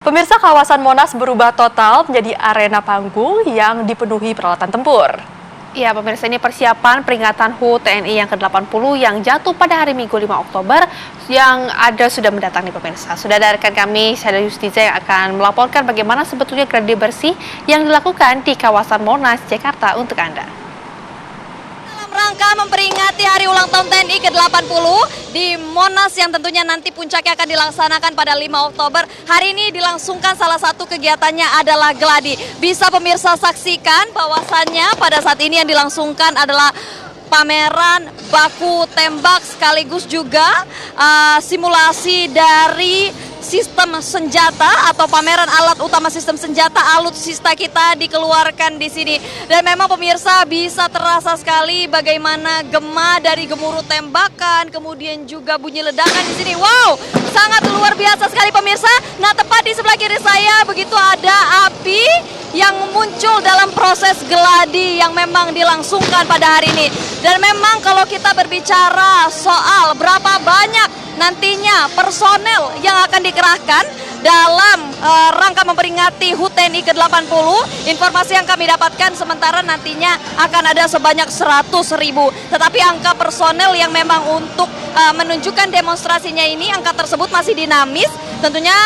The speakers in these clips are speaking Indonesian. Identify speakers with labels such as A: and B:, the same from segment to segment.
A: Pemirsa, kawasan Monas berubah total menjadi arena panggung yang dipenuhi peralatan tempur.
B: Ya, pemirsa, ini persiapan peringatan HUT TNI yang ke-80 yang jatuh pada hari Minggu 5 Oktober yang sudah mendatangi pemirsa. Sudah ada rekan kami, Syada Yustiza, yang akan melaporkan bagaimana sebetulnya gladi bersih yang dilakukan di kawasan Monas, Jakarta untuk Anda.
C: Rangka memperingati hari ulang tahun TNI ke-80 di Monas yang tentunya nanti puncaknya akan dilaksanakan pada 5 Oktober. Hari ini dilangsungkan salah satu kegiatannya adalah gladi. Bisa pemirsa saksikan bahwasannya pada saat ini yang dilangsungkan adalah pameran baku tembak sekaligus juga simulasi dari sistem senjata atau pameran alat utama sistem senjata alutsista kita dikeluarkan di sini. Dan memang pemirsa bisa terasa sekali bagaimana gema dari gemuruh tembakan, kemudian juga bunyi ledakan di sini. Wow, sangat luar biasa sekali pemirsa. Nah, tepat di sebelah kiri saya begitu ada api yang muncul dalam proses gladi yang memang dilangsungkan pada hari ini. Dan memang kalau kita berbicara soal berapa banyak nantinya personel yang akan dikerahkan dalam rangka memperingati HUT TNI ke-80, informasi yang kami dapatkan sementara nantinya akan ada sebanyak 100.000. Tetapi angka personel yang memang untuk menunjukkan demonstrasinya ini, angka tersebut masih dinamis. Tentunya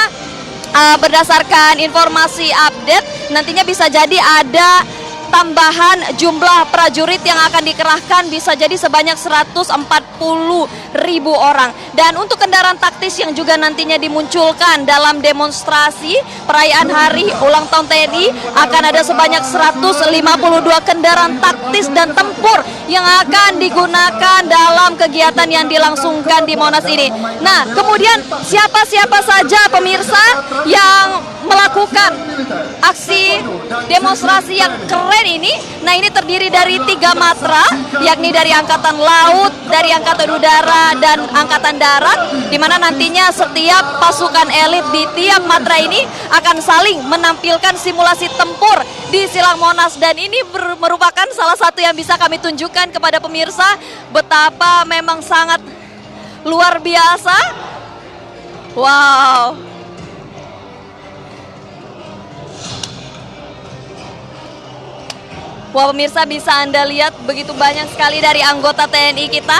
C: berdasarkan informasi update, nantinya bisa jadi ada tambahan jumlah prajurit yang akan dikerahkan bisa jadi sebanyak 140.000 orang. Dan untuk kendaraan taktis yang juga nantinya dimunculkan dalam demonstrasi perayaan hari ulang tahun TNI akan ada sebanyak 152 kendaraan taktis dan tempur yang akan digunakan dalam kegiatan yang dilangsungkan di Monas ini. Nah, kemudian siapa-siapa saja pemirsa yang melakukan aksi demonstrasi yang keren ini. Nah, ini terdiri dari 3 matra, yakni dari Angkatan Laut, dari Angkatan Udara, dan Angkatan Darat, di mana nantinya setiap pasukan elit di tiap matra ini akan saling menampilkan simulasi tempur di Silang Monas. Dan ini merupakan salah satu yang bisa kami tunjukkan kepada pemirsa betapa memang sangat luar biasa. Wow. Wah, pemirsa, bisa Anda lihat begitu banyak sekali dari anggota TNI kita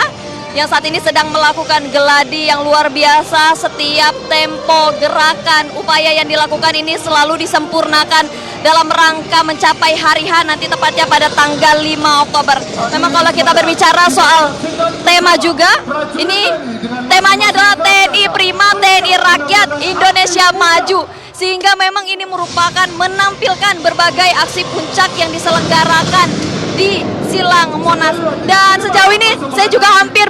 C: yang saat ini sedang melakukan gladi yang luar biasa. Setiap tempo gerakan, upaya yang dilakukan ini selalu disempurnakan dalam rangka mencapai hari H nanti tepatnya pada tanggal 5 Oktober. Memang kalau kita berbicara soal tema juga, ini temanya adalah TNI Prima, TNI Rakyat, Indonesia Maju. Sehingga memang ini merupakan menampilkan berbagai aksi puncak yang diselenggarakan di Silang Monas. Dan sejauh ini saya juga hampir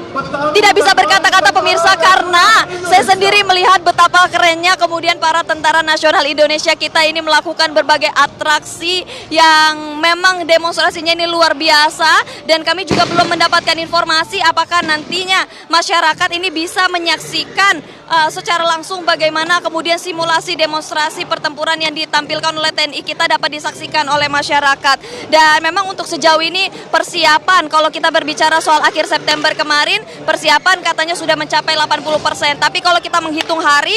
C: tidak bisa berkata-kata pemirsa karena saya sendiri melihat betapa kerennya kemudian para tentara nasional Indonesia kita ini melakukan berbagai atraksi yang memang demonstrasinya ini luar biasa. Dan kami juga belum mendapatkan informasi apakah nantinya masyarakat ini bisa menyaksikan secara langsung bagaimana kemudian simulasi demonstrasi pertempuran yang ditampilkan oleh TNI kita dapat disaksikan oleh masyarakat. Dan memang untuk sejauh ini persiapan, kalau kita berbicara soal akhir September kemarin, persiapan katanya sudah mencapai 80%. Tapi kalau kita menghitung hari,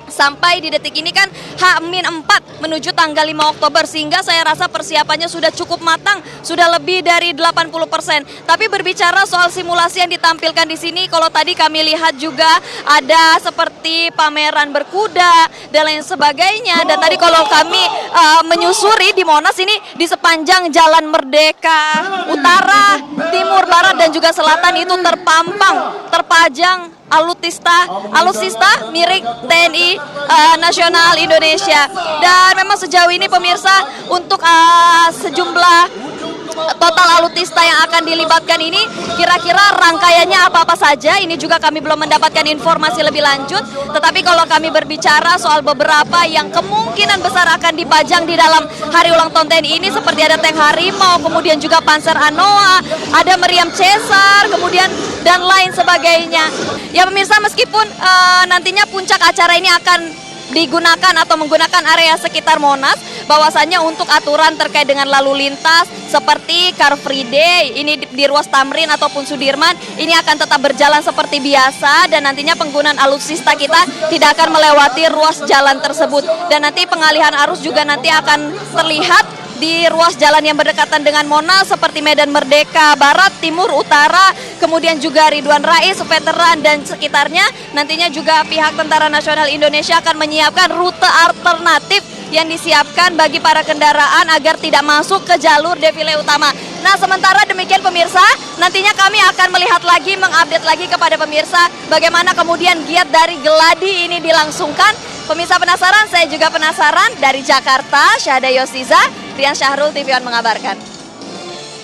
C: sampai di detik ini kan H-4 menuju tanggal 5 Oktober, sehingga saya rasa persiapannya sudah cukup matang, sudah lebih dari 80%. Tapi berbicara soal simulasi yang ditampilkan di sini, kalau tadi kami lihat juga ada seperti pameran berkuda dan lain sebagainya. Dan tadi kalau kami menyusuri di Monas ini, di sepanjang Jalan Merdeka Utara, Timur, Barat, dan juga Selatan itu terpajang alutsista milik TNI Nasional Indonesia. Dan memang sejauh ini pemirsa untuk sejumlah total alutsista yang akan dilibatkan ini kira-kira rangkaiannya apa-apa saja, ini juga kami belum mendapatkan informasi lebih lanjut. Tetapi kalau kami berbicara soal beberapa yang kemungkinan besar akan dipajang di dalam hari ulang tahun TNI ini, seperti ada tank Harimau, kemudian juga Panzer Anoa, ada meriam Caesar, kemudian dan lain sebagainya. Ya pemirsa, meskipun nantinya puncak acara ini akan digunakan atau menggunakan area sekitar Monas, bahwasannya untuk aturan terkait dengan lalu lintas seperti Car Free Day ini di ruas Tamrin ataupun Sudirman ini akan tetap berjalan seperti biasa, dan nantinya penggunaan alutsista kita tidak akan melewati ruas jalan tersebut, dan nanti pengalihan arus juga nanti akan terlihat di ruas jalan yang berdekatan dengan Monas seperti Medan Merdeka Barat, Timur, Utara, kemudian juga Ridwan Rais, Veteran dan sekitarnya. Nantinya juga pihak Tentara Nasional Indonesia akan menyiapkan rute alternatif yang disiapkan bagi para kendaraan agar tidak masuk ke jalur defile utama. Nah, sementara demikian pemirsa, nantinya kami akan melihat lagi, mengupdate lagi kepada pemirsa bagaimana kemudian giat dari geladi ini dilangsungkan. Pemirsa penasaran, saya juga penasaran. Dari Jakarta, Syahda Yosiza, Rian Syahrul, TV One mengabarkan.